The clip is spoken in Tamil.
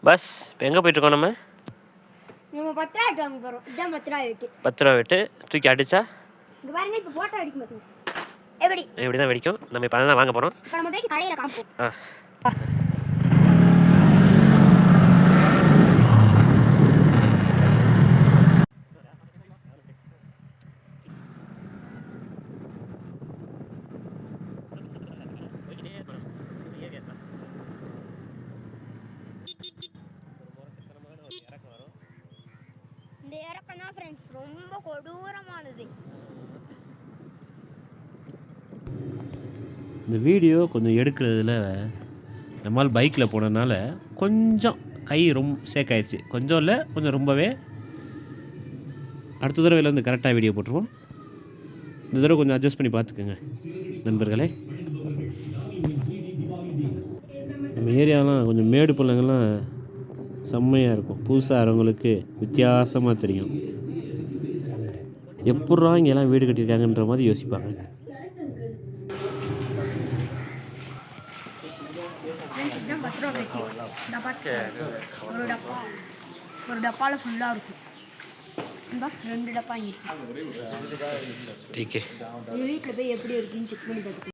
பஸ் இப்போ எங்கே போயிட்டுருக்கோம் நம்ம? நம்ம 10 ரூபா வாங்க போகிறோம். இதுதான் 10 ரூபா வெட்டு. 10 ரூபா வெட்டு தூக்கி அடித்தா இங்கே பாருங்க, இப்போ போட்டோ அடிக்க மாட்டோம். எப்படி தான் வெடிக்கும். நம்ம இப்போ தான் வாங்க போகிறோம். இப்போ நம்ம போயிட்டு கடையில் காமிப்போம். இந்த இறக்கம் தான் ஃப்ரெண்ட்ஸ் ரொம்ப கொடூரமானது. இந்த வீடியோ கொஞ்சம் எடுக்கிறதுல நம்மால் பைக்கில் போனதுனால கொஞ்சம் கை ரொம்ப சேக் ஆயிடுச்சு. கொஞ்சம் இல்லை, கொஞ்சம் ரொம்பவே. அடுத்த தடவையில் வந்து கரெக்டாக வீடியோ போட்டுருவோம். இந்த தடவை கொஞ்சம் அட்ஜஸ்ட் பண்ணி பார்த்துக்கோங்க நண்பர்களே. நம்ம ஏரியாலாம் கொஞ்சம் மேடு பள்ளங்கள்லாம் செம்மையாக இருக்கும். புதுசாக வரவங்களுக்கு வித்தியாசமாக தெரியும். எப்பட்றா இங்கெல்லாம் வீடு கட்டியிருக்காங்கன்ற மாதிரி யோசிப்பாங்க. ஒரு டப்பாவில் ஃபுல்லாக இருக்கும். 2 டப்பா இங்கே வீட்டில் போய் எப்படி இருக்குன்னு செக் பண்ணி பார்த்துக்கோங்க.